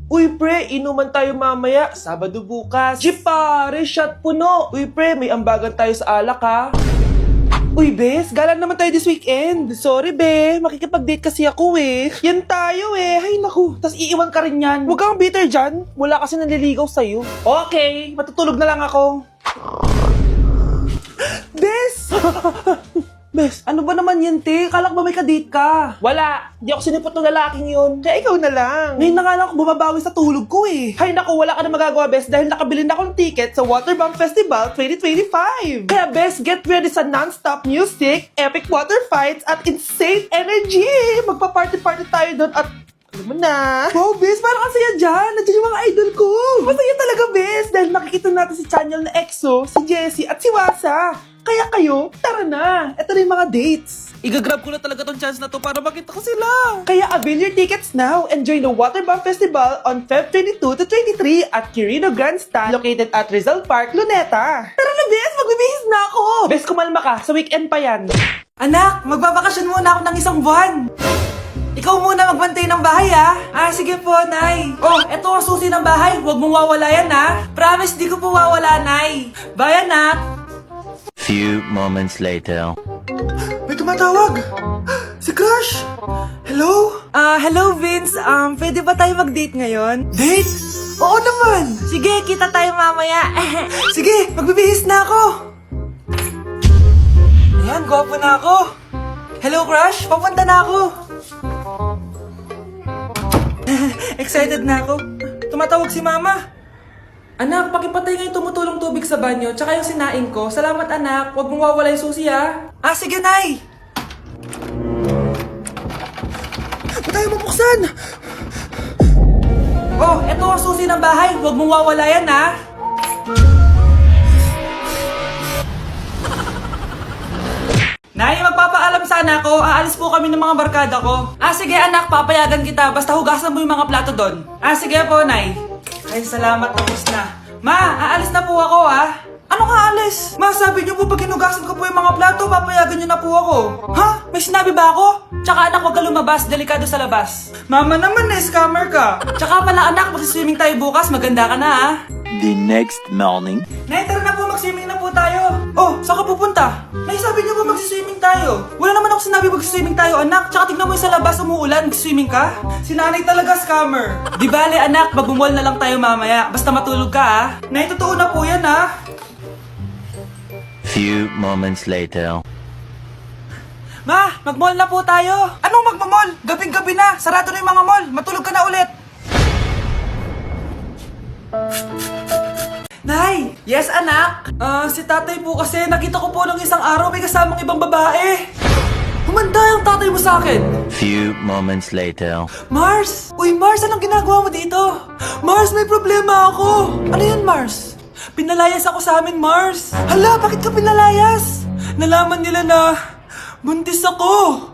Uy pre, inuman tayo mamaya, Sabado bukas. Jeep pare, shot puno. Uy pre, may ambagan tayo sa alak ha. Uy bes, gala naman tayo this weekend. Sorry be, makikipag-date kasi ako eh. Yan tayo eh, ay naku. Tas iiwan ka rin yan. Huwag kang bitter dyan, wala kasi nanliligaw sa'yo. Okay, matutulog na lang ako. Bes! Bes, ano ba naman yan, te? Kala ko ba may kadate ka? Wala. Di ako sinipot ng lalaking yun. Kaya ikaw na lang. Ngayon na nga lang ako bumabawi sa tulog ko eh. Hay naku, wala ka na magagawa, Bes, dahil nakabili na ako ng ticket sa Waterbomb Festival 2025. Kaya, Bes, get ready sa non-stop music, epic water fights, at insane energy. Magpa-party-party tayo doon at alam mo na. Wow, Bes, parang ang saya dyan. Nandiyan yung mga idol ko. Masaya talaga, Bes, dahil makikita natin si Channel na EXO, si Jessie, at si Wasa. Kaya kayo, tara na. Ito na yung mga dates. Igagrab ko na talaga tong chance na to para makita ko sila. Kaya avail your tickets now and join the Waterbomb Festival on Feb 22 to 23 at Quirino Grandstand located at Rizal Park, Luneta. Tara na, Bes! Magbibihis na ako! Bes, kumalma ka. Sa weekend pa yan. Anak, magbabakasyon muna ako ng isang buwan. Ikaw muna magbantay ng bahay, ha? Ah, sige po, Nay. Oh, eto ang susi ng bahay. Huwag mong wawala yan, ha? Promise, di ko po wawala, Nay. Bye, anak. Few moments later. May tumatawag! Si Crush! Hello? Hello Vince. Pwede ba tayo mag-date ngayon? Date? Oo naman! Sige, kita tayo mamaya. Sige, magbibihis na ako! Ayan, gwapo na ako. Hello Crush, papunta na ako. Excited na ako. Tumatawag si Mama. Anak, pakipatay nga yung tumutulong tubig sa banyo, tsaka yung sinain ko. Salamat anak, huwag mong wawala yung susi ha. Ah, sige Nay! Ba't tayo mabuksan? Oh, eto ang susi ng bahay, huwag mong wawala yan ha. Nay, magpapaalam sana ako, aalis po kami ng mga barkada ko. Ah, sige anak, papayagan kita, basta hugasan mo yung mga plato doon. Ah, sige po Nay. Ay, salamat, tapos na. Ma, aalis na po ako, ha? Ano ka aalis? Ma, sabi niyo po pag hinugasan ko po yung mga plato, papayagan niyo na po ako. Ha? May sinabi ba ako? Tsaka anak, huwag ka lumabas, delikado sa labas. Mama naman, scammer ka. Tsaka pala anak, magsiswimming tayo bukas, maganda ka na, ha? The next morning. Nay, tara na po, mag-swimming na po tayo. Oh, saan ka pupunta? Nay, sabi niyo ba mag-swimming tayo? Wala naman ako sinabi mag-swimming tayo, anak. Tsaka tignan mo yung sa labas, umuulan, mag-swimming ka? Si nanay talaga scammer. Di bale, anak, mag-mall na lang tayo mamaya. Basta matulog ka, ha? Nay, totoo na po yan, ha? Few moments later. Ma, mag-mall na po tayo. Anong mag-mall? Gabing-gabi na. Sarado na yung mga mall. Matulog ka na ulit. Nay! Yes, anak? Si tatay po kasi nakita ko po nung isang araw may kasamang ibang babae. Humanda yung tatay mo sa akin. Few moments later. Mars! Uy, Mars, anong ginagawa mo dito? Mars, may problema ako. Ano yan, Mars? Pinalayas ako sa amin, Mars. Hala, bakit ka pinalayas? Nalaman nila na buntis ako.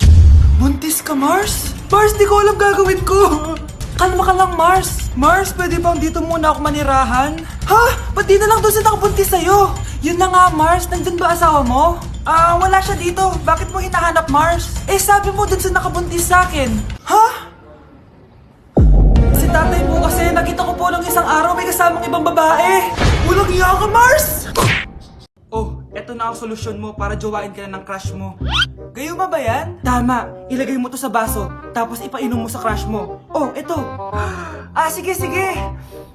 Buntis ka, Mars? Mars, di ko alam gagawin ko. Kalma ka lang, Mars. Mars, pwede bang dito muna ako manirahan? Ha? Ba't di na lang doon sa nakabuntis sa'yo? Yun na nga, Mars. Nandun ba asawa mo? Wala siya dito. Bakit mo hinahanap, Mars? Eh, sabi mo dun sa nakabuntis sa akin. Ha? Si tatay mo kasi nakita ko po ng isang araw may kasamang ibang babae. Walang iya ka, Mars! Oh, eto na ang solusyon mo para jowain ka na ng crush mo. Gayuma ba yan? Tama, ilagay mo to sa baso, tapos ipainom mo sa crush mo. Oh, eto. Sige, sige.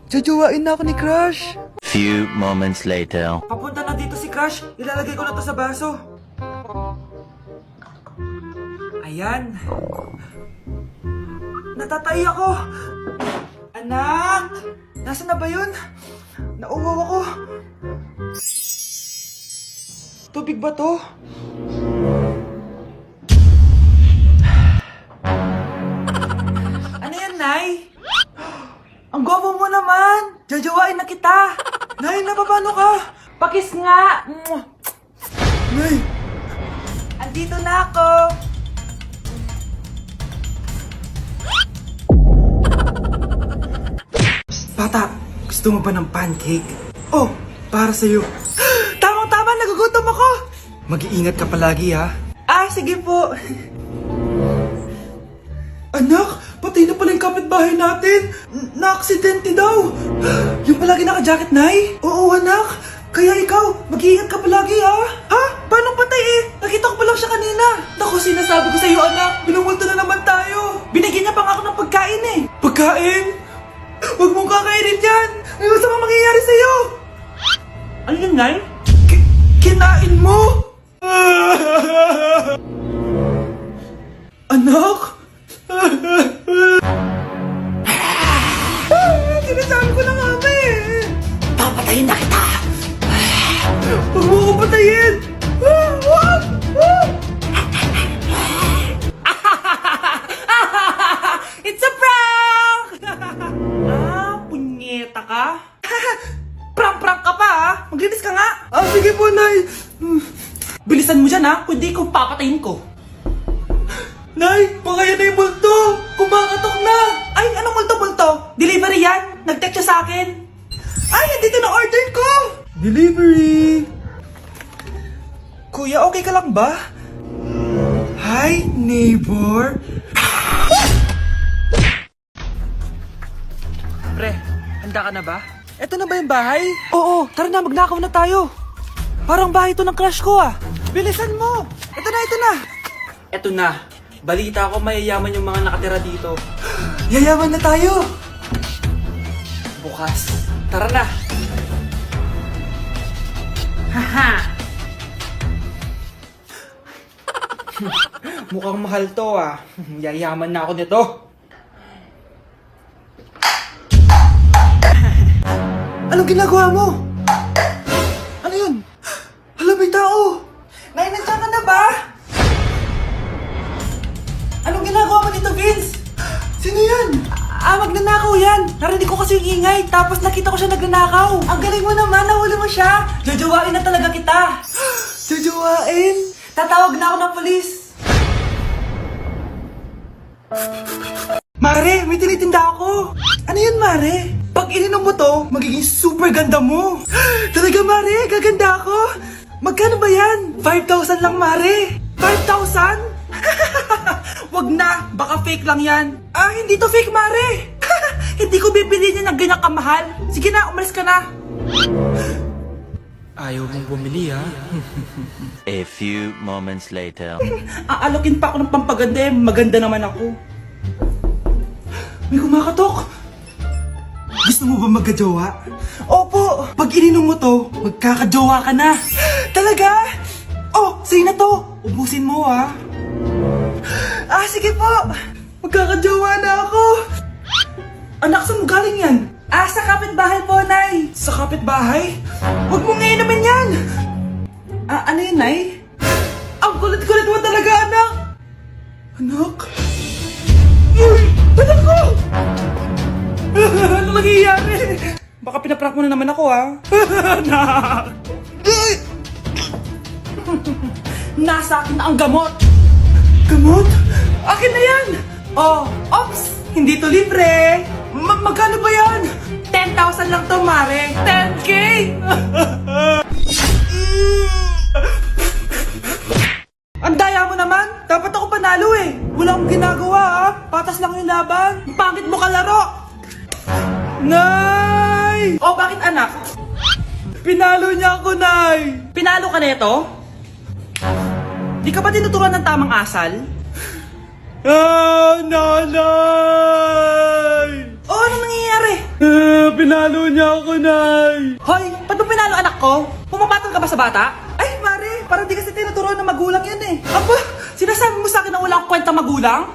Jojowain na ako ni crush. Few moments later. Papunta na dito si crush, ilalagay ko na to sa baso. Ayan. Natatay ako. Anak! Nasaan na ba yun? Nauwaw ako. Tubig ba to? Ano yan, Nay? Ang gwapo mo naman! Jajawain na kita! Nay, napapano ka? Pakis nga! Nay! Andito na ako! Bata, gusto mo ba ng pancake? Oh, para sa'yo. Tamang-tama, nagugutom ako! Mag-iingat ka palagi, ha? Sige po. Anak, patay na pala yung kapitbahay natin. Na-aksidente daw. Yung palagi naka-jacket, Nay? Oo, anak. Kaya ikaw, mag-iingat ka palagi, ha? Ha? Paano patay eh? Nakita ko pa lang siya kanina. Naku, sinasabi ko sa iyo, anak. Binumulto na naman tayo. Binigyan niya pa nga ako ng pagkain eh. Pagkain? Huwag mong kakainin yan. May masama mangyayari sa'yo. Ano yun, Nay? Kinain mo? Anak? Sinasabi ko na nga ba eh. Papatayin na kita. Huwag mo ko patayin. It's a prank! Punyeta ka? Prank-prank ka pa ha? Maglinis ka nga. Sige po, Nay. Bilisan mo dyan ha, kundi ko papatayin ko. Nay, pakaya na yung multo! Kumakatok na! Ay, anong multo-multo? Delivery yan? Nag-text siya sa akin. Ay, nandito na order ko! Delivery! Kuya, okay ka lang ba? Hi, neighbor. Pre, handa ka na ba? Eto na ba yung bahay? Oo, tara na, magnakaw na tayo. Parang bahay to ng crush ko ah. Bilisan mo! Eto na, eto na! Eto na. Balita ko mayayaman yung mga nakatira dito. Yayaman na tayo! Bukas. Tara na! Haha! Mukhang mahal to ah. Yayaman na ako nito. Anong ginagawa mo? Ano yun? Hala, may tao! Nay, nandiyan ka na ba? Anong ginagawa mo dito, Vince? Sino yan? Magnanakaw yan. Narinig ko kasi yung ingay, tapos nakita ko siya nagnanakaw. Ang galing mo naman, nahuli mo siya. Jojowain na talaga kita. Jojowain? Tatawag na ako ng polis. Mare, may tinitinda ako. Ano yun, Mare? Pag ininom mo to, magiging super ganda mo. Talaga, Mare, gaganda ako. Magkano ba yan? 5,000 lang, Mare. 5,000? Wag na, baka fake lang yan. Hindi to fake, Mare. Hindi ko bibili niya ng ganyan kamahal. Sige na, umalis ka na. Ayaw mong bumili, ha? A few moments later. Aalokin pa ako ng pampaganda eh. Maganda naman ako. May kumakatok. Gusto mo ba magkajowa? Opo! Pag ininom mo to, magkakajowa ka na. Talaga? Oh, sa'yo na to. Ubusin mo, ha? Sige po. Magkakajowa na ako. Anak, saan mo galing yan? Sa kapitbahay po, Nay. Sa kapitbahay? Huwag mo ngayon naman yan. Ano yun, Nay? Ang kulit-kulit mo talaga, anak. Anak? Uy! Anak ko! Ano nangyayari? Baka pinaprank mo na naman ako, ha? Anak! Nasa akin na ang gamot. Gamot? Akin na yan! Ops! Hindi to libre! Magkano ba yan? 10,000 lang to, Mare! 10K! Ang daya mo naman! Dapat ako panalo eh! Wala akong ginagawa ha! Patas lang yung laban! Pangit mo kalaro! Nay! Bakit anak? Pinalo niya ako, Nay! Pinalo ka neto? Di ka ba tinuturuan ng tamang asal? Nanay! Anong nangyayari? Pinalo niya ako, Nay! Hoy, ba't mo pinalo anak ko? Pumapatol ka ba sa bata? Ay, Mare, parang di kasi tinuturuan ng magulang yan eh. Aba, sinasabi mo sa akin na wala akong kwenta magulang?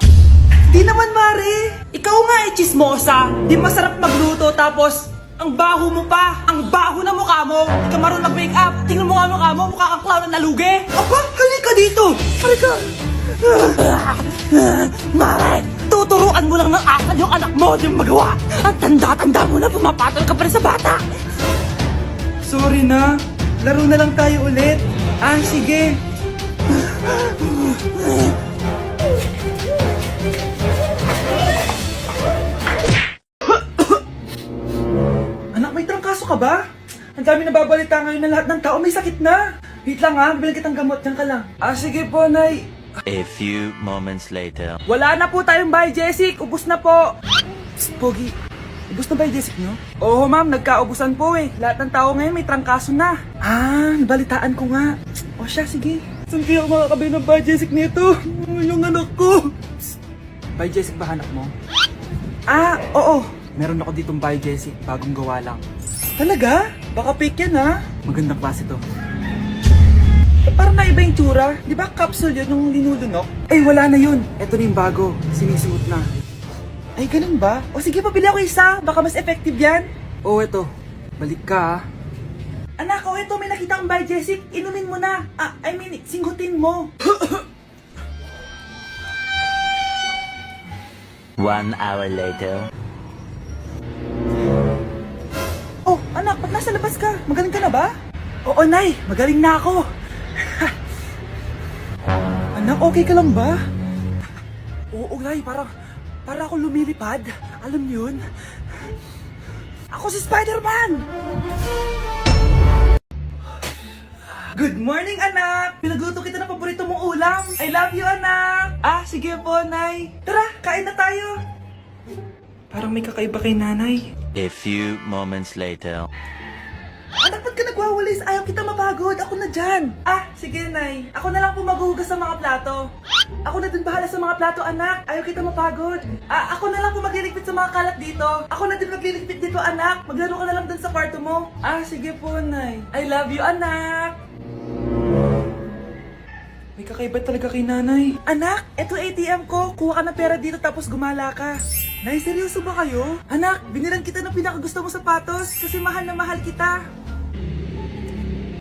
Di naman, Mare. Ikaw nga eh, chismosa. Di masarap magluto tapos ang baho mo pa. Ang baho na mukha mo. Di ka marunong mag-make up. Tingnan mo nga mukha mo. Mukha kang clown na nalugi. Aba, halika dito. Halika. Mare, tuturuan mo lang ng asal yung anak mo yung magawa. Ang tanda-tanda mo na pumapatol ka pa rin sa bata. Sorry na. Laro na lang tayo ulit. Sige. Anak, may trangkaso ka ba? Ang dami nababalita ngayon na lahat ng tao may sakit na. Wait lang ha, bibilang kitang gamot. Diyan ka lang. Sige po, Nay. A few moments later. Wala na po tayong bahay, Jessic. Ubus na po. Psst, Pogi. Ubus na ba yung Jessic nyo? Oo ma'am, nagkaubusan po eh. Lahat ng tao ngayon may trangkaso na. Nabalitaan ko nga. O siya, sige. Saan kaya ako makakabay ng Biojessic nito? Yung anak ko. Biojessic ba hanap mo? Oo. Meron ako ditong Biojessic, bagong gawa lang. Talaga? Baka fake yan ha? Magandang klase to. Parang naiba yung tsura. Di ba capsule yun nung linulunok? Ay, wala na yun. Ito na yung bago. Sinisuot na. Ay, ganun ba? O sige, pabili ako isa. Baka mas effective yan. Oo, eto. Balik ka ha. Anak, ito may nakita akong Biojessic. Inumin mo na. Singhutin mo. 1 hour later. Oh, anak, ba't nasa labas ka? Magaling ka na ba? Oo, Nay. Magaling na ako. Anak, okay ka lang ba? Oo, Nay. Para ako lumilipad. Alam niyo yun? Ako si Spider-Man! Good morning, anak! Pinagluto kita ng paborito mong ulam. I love you, anak! Sige po, Nay. Tara, kain na tayo. Parang may kakaiba kay nanay. A few moments later. Anak, ba't ka nagwawalis? Ayaw kita mapagod. Ako na dyan. Sige, Nay. Ako na lang po maghuhugas sa mga plato. Ako na din bahala sa mga plato, anak. Ayaw kita mapagod. Ako na lang po magliligpit sa mga kalat dito. Ako na din magliligpit dito, anak. Maglaro ka na lang dun sa kwarto mo. Sige po, Nay. I love you, anak. May kakaiba talaga kay nanay. Anak, eto ATM ko. Kuha ka ng pera dito tapos gumala ka. Nay, seryoso ba kayo? Anak, binilan kita ng pinakagusto mo sapatos kasi mahal na mahal kita.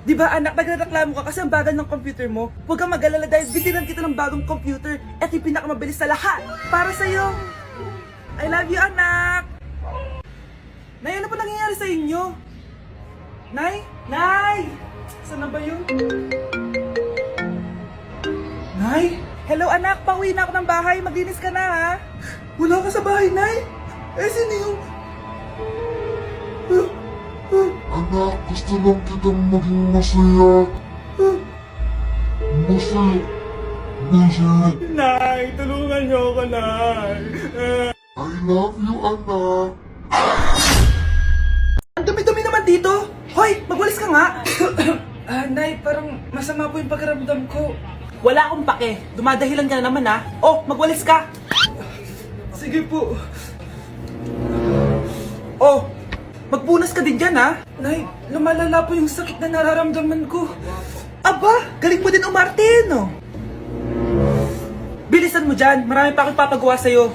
Di ba anak, nagreklamo ka kasi ang bagal ng computer mo? Huwag kang mag-alala dahil binilan kita ng bagong computer. Eto yung pinakamabilis sa lahat. Para sa'yo. I love you, anak. Nay, ano pa nangyayari sa inyo? Nay? Nay! Saan na ba yun? Nay? Hello anak, pauwi na ako ng bahay. Maglinis ka na ha? Wala ka sa bahay, Nay? Sino yung... Anak, gusto lang kitang maging masaya. Masaya. Nay, tulungan niyo ako, Nay. I love you, anak. Ang dumi-dumi naman dito. Hoy, magwalis ka nga. Nay, parang masama po yung pakiramdam ko. Wala akong pake. Dumadahilan ka na naman ha. Oh, magwalis ka. Sige po. Oh, magpunas ka din dyan ha. Nay, lumalala po yung sakit na nararamdaman ko. Aba, galing mo din umarte, no? Bilisan mo dyan. Marami pa akong papagawa sa'yo.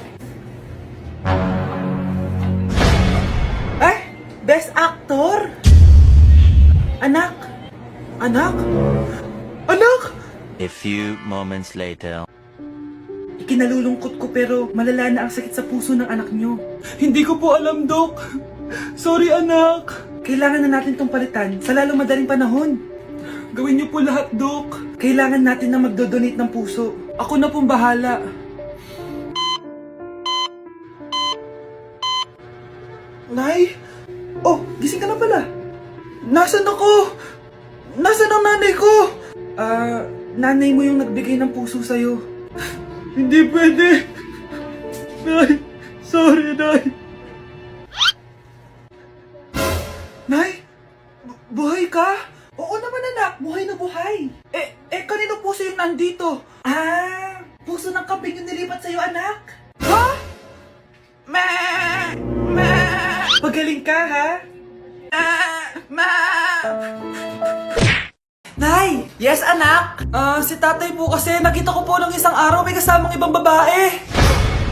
Best actor? Anak? Anak? Anak? A few moments later. Ikinalulungkot ko pero malala na ang sakit sa puso ng anak nyo. Hindi ko po alam, Dok. Sorry, anak. Kailangan na natin tong palitan sa lalong madaling panahon. Gawin niyo po lahat, Dok. Kailangan natin na magdodonate ng puso. Ako na pong bahala. Nay? Oh, gising ka na pala. Nasaan ako? Nasaan ang nanay ko? Nanay mo yung nagbigay ng puso sa'yo. Hindi pwede. Nay, sorry, Nay. Nay? Buhay ka? Oo naman, anak. Buhay na buhay. Kanino puso yung nandito? Puso ng kambing yung nilipat sa'yo, anak. Ha? Pagaling ka, ha? Nay! Yes, anak? Si tatay po kasi nakita ko po ng isang araw may kasamang ibang babae.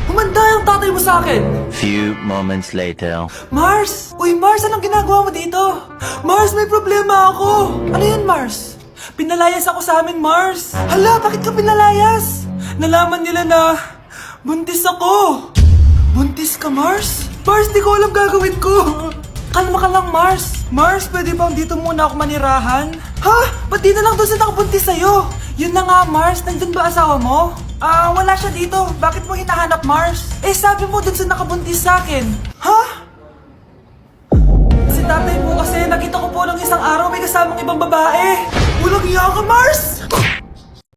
Humanda yung tatay mo sa akin. Few moments later. Mars! Uy, Mars, anong ginagawa mo dito? Mars, may problema ako. Ano yun, Mars? Pinalayas ako sa amin, Mars. Hala, bakit ka pinalayas? Nalaman nila na buntis ako. Buntis ka, Mars? Mars, di ko alam gagawin ko. Kalma ka lang, Mars. Mars, pwede bang dito muna ako manirahan? Ha? Ba't di na lang doon sa nakabuntis sa'yo? Yun na nga, Mars. Nandun ba asawa mo? Wala siya dito. Bakit mo hinahanap, Mars? Sabi mo doon sa nakabuntis sa akin. Ha? Si tatay mo kasi nakita ko po ng isang araw may kasamang ibang babae. Walang iya ka, Mars!